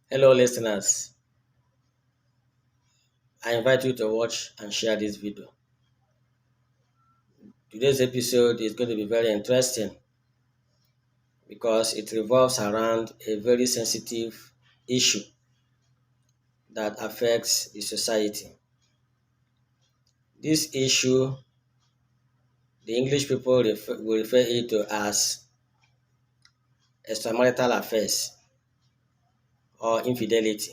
Hello, listeners. I invite you to watch and share this video. Today's episode is going to be very interesting because it revolves around a very sensitive issue that affects the society. This issue, the English people will refer it to as extramarital affairs or infidelity.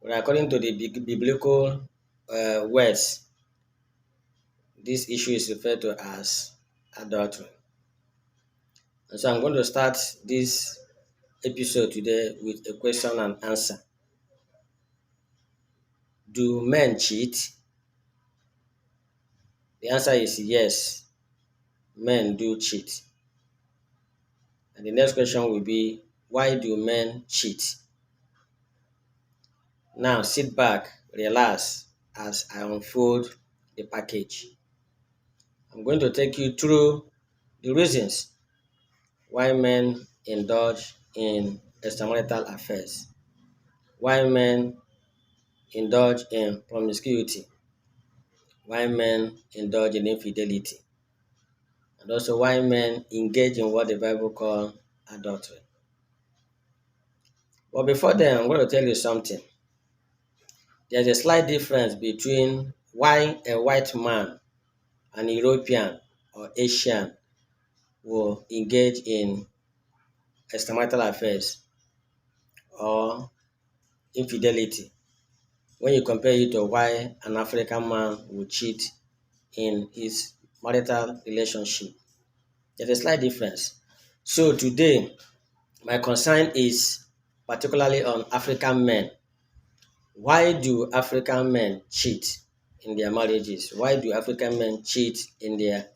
But according to the biblical words, this issue is referred to as adultery. And so I'm going to start this episode today with a question and answer. Do men cheat? The answer is yes, men do cheat. And the next question will be, why do men cheat? Now sit back, relax as I unfold the package. I'm going to take you through the reasons why men indulge in extramarital affairs, why men indulge in promiscuity, why men indulge in infidelity, and also why men engage in what the Bible calls adultery. But before then, I'm going to tell you something. There's a slight difference between why a white man, an European, or Asian will engage in extramarital affairs or infidelity when you compare it to why an African man will cheat in his marital relationship. There's a slight difference. So today, my concern is particularly on African men. Why do African men cheat in their marriages? Why do African men cheat in their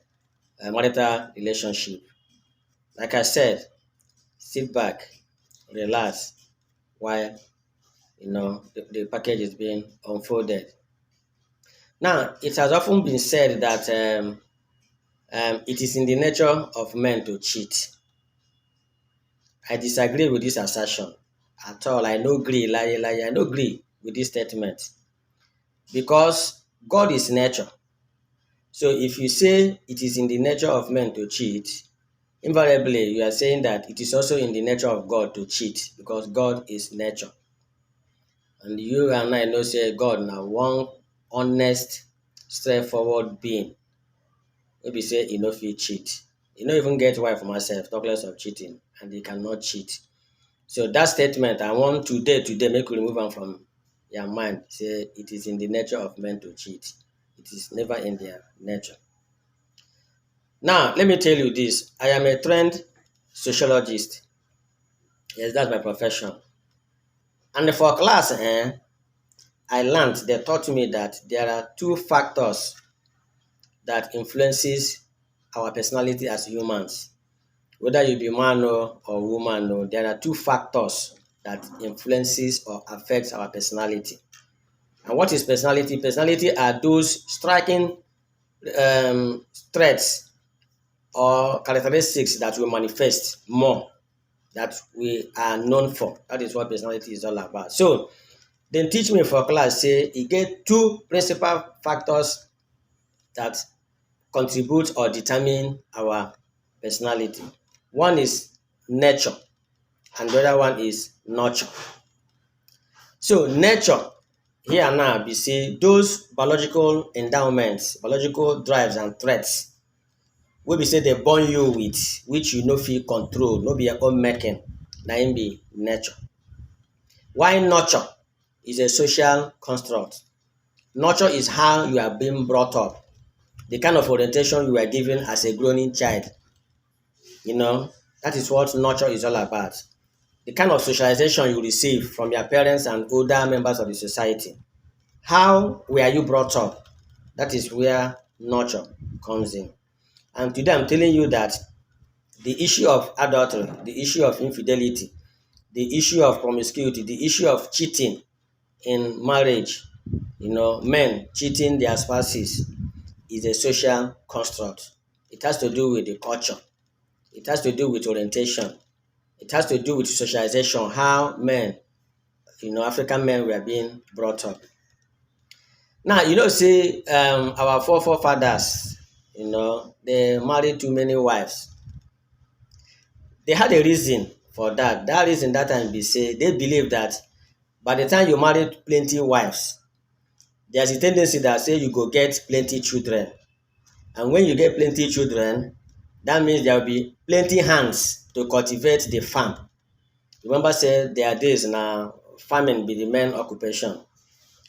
marital relationship? Like I said, sit back, relax while the package is being unfolded. Now, it has often been said that it is in the nature of men to cheat. I disagree with this assertion at all. I no agree, I no agree with this statement because God is nature. So if you say it is in the nature of men to cheat, invariably you are saying that it is also in the nature of God to cheat because God is nature. And you and I know say God now one honest, straightforward being. Maybe say he no fit cheat. He no even get wife for myself, talk less of cheating, and he cannot cheat. So that statement I want today make you remove am from your mind. Say it is in the nature of men to cheat. It is never in their nature. Now, let me tell you this. I am a trained sociologist. Yes, that's my profession. And for class, I learned, they taught me that there are two factors that influences our personality as humans. Whether you be man or woman, there are two factors that influences or affects our personality. And what is personality? Personality are those striking traits or characteristics that will manifest more that we are known for. That is what personality is all about. So then teach me for class say e get two principal factors that contribute or determine our personality. One is nature and the other one is nurture. So nature here now be say those biological endowments, biological drives and threats wey be say dey born you with, which you no fit control, no be your own making, na im be nature. Why nurture is a social construct. Nurture is how you are being brought up, the kind of orientation you are given as a growing child. That is what nurture is all about. The kind of socialization you receive from your parents and older members of the society. How were you brought up? That is where nurture comes in. And today I'm telling you that the issue of adultery, the issue of infidelity, the issue of promiscuity, the issue of cheating in marriage, men cheating their spouses is a social construct. It has to do with the culture. It has to do with orientation. It has to do with socialization, how men, African men were being brought up. Now, see, our forefathers, they married too many wives. They had a reason for that. That reason that time be say they believe that by the time you marry plenty wives, there's a tendency that say you go get plenty children. And when you get plenty children, that means there will be plenty hands to cultivate the farm. Remember, say there are days now farming be the main occupation,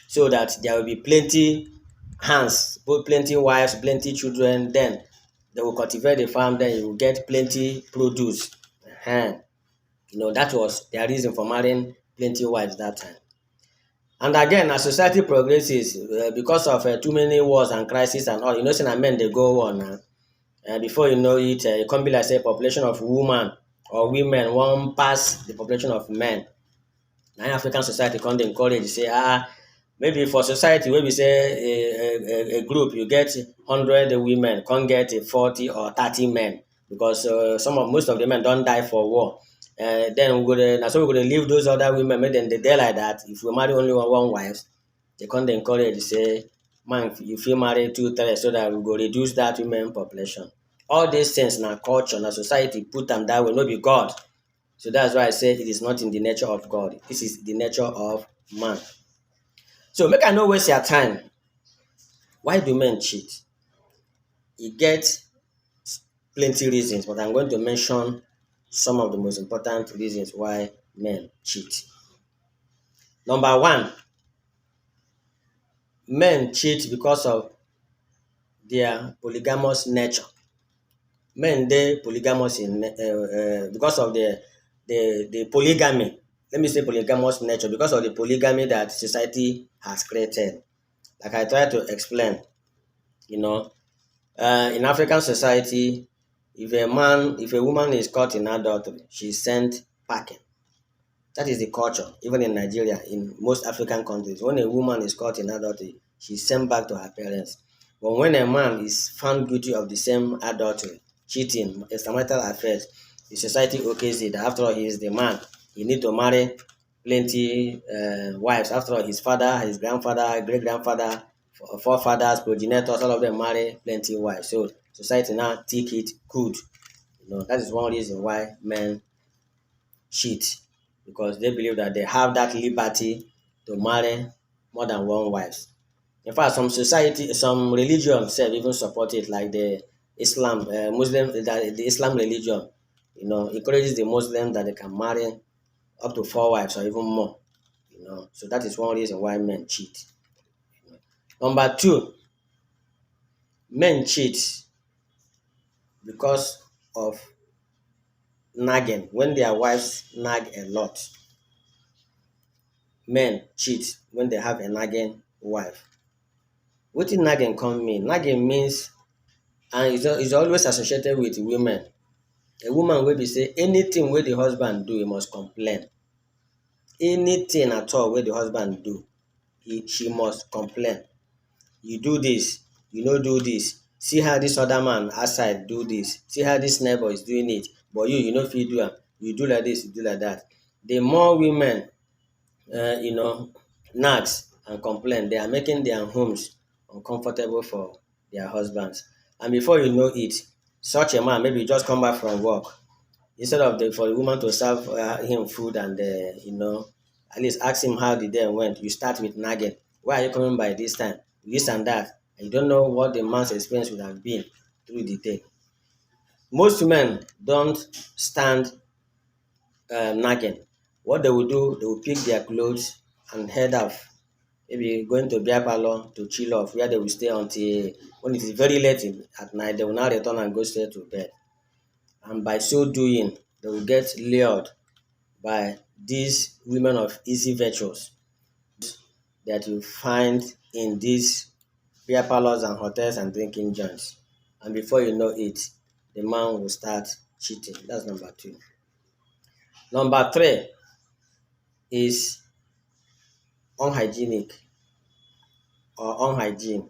so that there will be plenty hands, both plenty wives, plenty children. Then they will cultivate the farm. Then you will get plenty produce. Ehen. That was their reason for marrying plenty wives that time. And again, as society progresses, because of too many wars and crises and all, say na men dey go war now. Before you know it, e come be like say population of woman or women wan pass the population of men. Na African society come dey encourage say maybe for society wey be say a group you get 100 women come get 40 or 30 men, because most of the men don die for war. Then na so we go dey leave those other women make dem dey there like that. If we marry only one wife, they come dey encourage say man you fit marry two three so that we go reduce that women population. All these things na culture, na society put am that way, no be God. So that's why I say it is not in the nature of God. This is the nature of man. So make I no waste your time. Why do men cheat? E get plenty reasons, but I'm going to mention some of the most important reasons why men cheat. Number one, men cheat because of their polygamous nature. Men dey polygamous because of the polygamy. Let me say polygamous nature because of the polygamy that society has created. Like I try to explain, in African society, if a woman is caught in adultery, she's sent packing. That is the culture, even in Nigeria, in most African countries. When a woman is caught in adultery, she's sent back to her parents. But when a man is found guilty of the same adultery, cheating, extramarital affairs, the society okays it. After all, he is the man. He need to marry plenty wives. After all, his father, his grandfather, great grandfather, forefathers, progenitors, all of them marry plenty wives. So society now take it good. That is one reason why men cheat, because they believe that they have that liberty to marry more than one wife. In fact, some religion sef even support it, like the Muslim, the Islam religion, encourages the Muslim that they can marry up to four wives or even more. So that is one reason why men cheat. Number two, men cheat because of nagging. When their wives nag a lot, men cheat when they have a nagging wife. Wetin nagging come mean? Nagging means, and it's always associated with women. A woman wey be say anything wey the husband do, he must complain. Anything at all wey the husband do, she must complain. You do this, you no do this. See how this other man outside do this. See how this neighbor is doing it. But you no fit do am. You do like this, you do like that. The more women nags and complain, they are making their homes uncomfortable for their husbands. And before you know it, such a man maybe just come back from work. Instead of for the woman to serve him food and at least ask him how the day went, you start with nagging. Why are you coming by this time? This and that. And you don't know what the man's experience would have been through the day. Most men don't stand nagging. What they will do, they will pick their clothes and head off. Maybe going to beer parlor to chill off, where they will stay until when it is very late at night. They will now return and go straight to bed. And by so doing, they will get lured by these women of easy virtues that you find in these beer parlors and hotels and drinking joints. And before you know it, the man will start cheating. That's number two. Number three is unhygienic or unhygiene.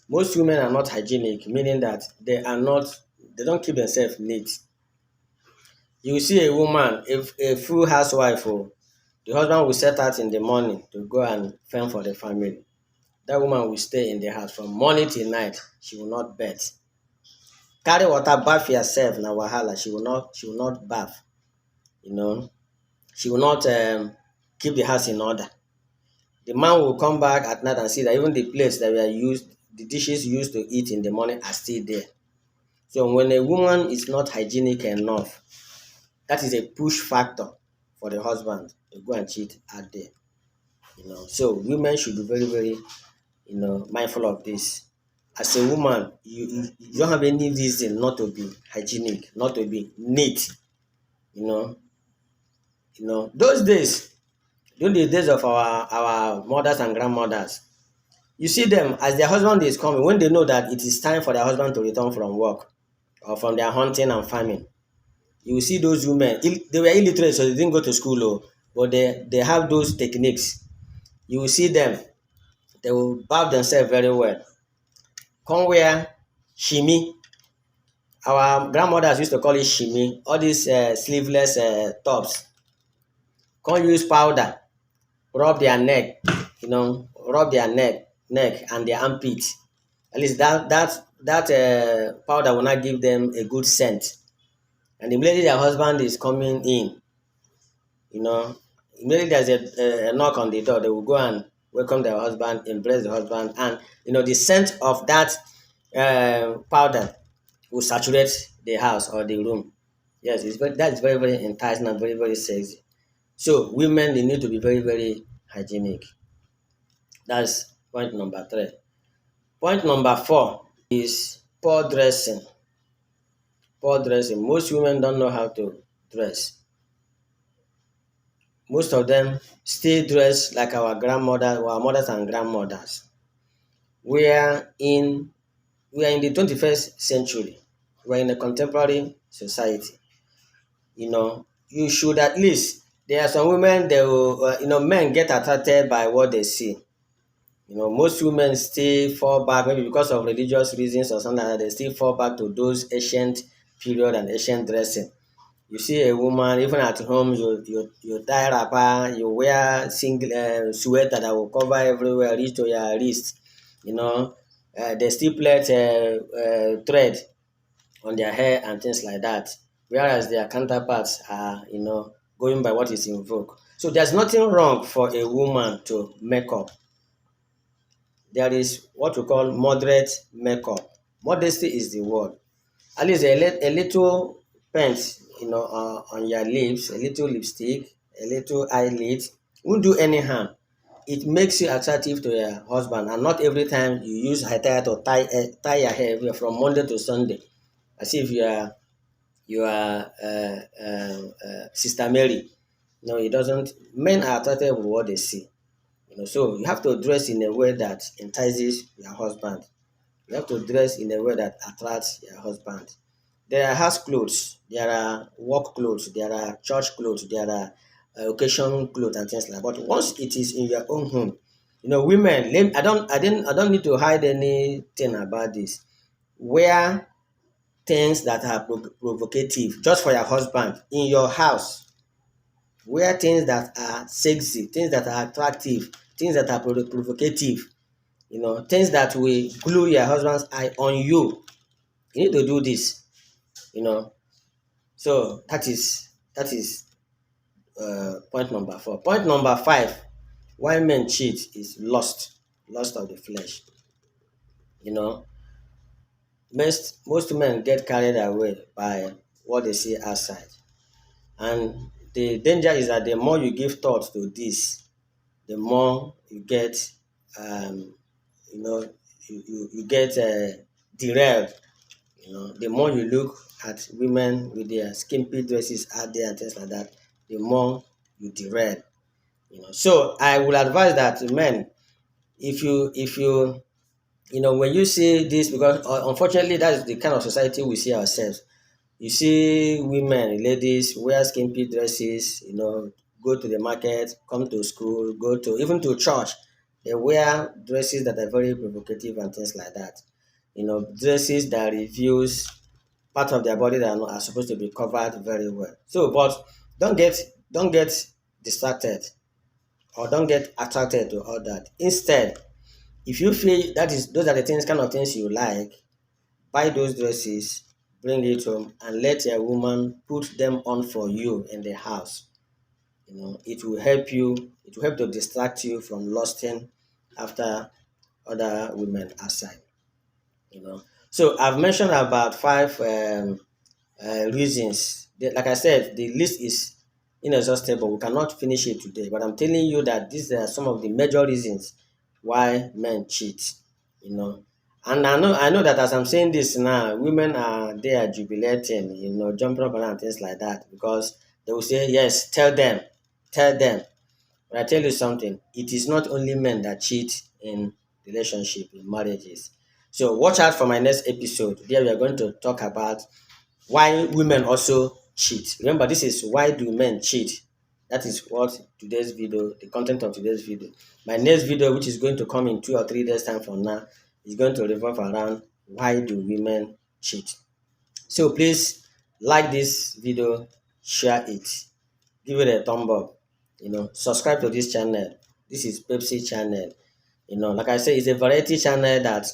Most women are not hygienic, meaning that they don't keep themselves neat. You will see a woman, if a full housewife, oh, the husband will set out in the morning to go and fend for the family. That woman will stay in the house from morning till night. She will not bath. Carry water, bath yourself na wahala. She will not bath. You know, she will not keep the house in order. The man will come back at night and see that even the plates that were used, the dishes used to eat in the morning are still there. So when a woman is not hygienic enough, that is a push factor for the husband to go and cheat out there. So women should be very, very, mindful of this. As a woman, you don't have any reason not to be hygienic, not to be neat. You know, those days, during the days of our mothers and grandmothers, you see them as their husband is coming, when they know that it is time for their husband to return from work or from their hunting and farming. You will see those women, they were illiterate, so they didn't go to school, but they have those techniques. You will see them, they will barb themselves very well. Come wear shimi. Our grandmothers used to call it shimi, all these sleeveless tops. Come use powder, rub their neck, rub their neck and their armpit. At least that powder will not give them a good scent. And immediately their husband is coming in, you know, immediately there's a knock on the door, they will go and welcome their husband, embrace the husband, and the scent of that powder will saturate the house or the room. Yes, that is very, very enticing and very, very sexy. So women, they need to be very, very hygienic. That's point number three. Point number four is poor dressing. Poor dressing. Most women don't know how to dress. Most of them still dress like our mothers and grandmothers. We are in we are in the 21st century. We are in a contemporary society. You should at least, there are some women, they will, men get attracted by what they see. Most women still fall back, maybe because of religious reasons or something like that, they still fall back to those ancient period and ancient dressing. You see a woman, even at home, you tie wrapper, you wear single sweater that will cover everywhere, reach to your wrist. They still plait thread on their hair and things like that, whereas their counterparts are, going by what is in vogue. So there's nothing wrong for a woman to make up. There is what we call moderate makeup. Modesty is the word. At least a little paint, on your lips, a little lipstick, a little eyelid won't do any harm. It makes you attractive to your husband, and not every time you use hair tie to tie your hair from Monday to Sunday, as if you are Sister Mary. No, it doesn't. Men are attracted with what they see. So you have to dress in a way that entices your husband. You have to dress in a way that attracts your husband. There are house clothes, there are work clothes, there are church clothes, there are occasion clothes and things like that. But once it is in your own home, women, I don't need to hide anything about this. Wear things that are provocative just for your husband in your house. Wear things that are sexy, things that are attractive, things that are provocative, things that will glue your husband's eye on you. You need to do this, you know. So that is point number four. Point number five, why men cheat is lust of the flesh. You know, most men get carried away by what they see outside, and the danger is that the more you give thought to this, the more you get, um, you know, you get derailed. The more you look at women with their skimpy dresses out there and things like that, the more you derail. So I would advise that men, if you when you see this, because unfortunately that is the kind of society we see ourselves. You see women, ladies wear skimpy dresses, go to the market, come to school, go to even to church. They wear dresses that are very provocative and things like that. Dresses that reveals part of their body that are supposed to be covered very well. So, but don't get don't get distracted or don't get attracted to all that. Instead, if you feel that is those are the things kind of things you like, buy those dresses, bring it home, and let your woman put them on for you in the house. It will help you. It will help to distract you from lusting after other women outside. So I've mentioned about five reasons. Like I said, the list is inexhaustible. We cannot finish it today, but I'm telling you that these are some of the major reasons why men cheat. You know, and I know that as I'm saying this now, women are they are jubilating, jumping up and things like that because they will say, "Yes, tell them." But I tell you something, it is not only men that cheat in relationship, in marriages. So watch out for my next episode. There we are going to talk about why women also cheat. Remember, this is why do men cheat. That is what today's video, the content of today's video. My next video, which is going to come in 2 or 3 days time from now, is going to revolve around why do women cheat. So please like this video, share it, give it a thumb up, subscribe to this channel. This is Pepsi channel. Like I say, it's a variety channel that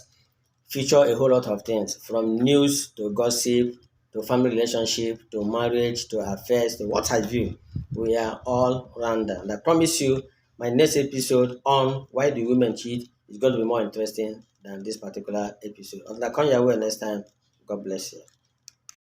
feature a whole lot of things from news to gossip to family relationship to marriage to affairs to what have you. We are all rounder. And I promise you, my next episode on why do women cheat is going to be more interesting than this particular episode. Until I come your way next time, God bless you.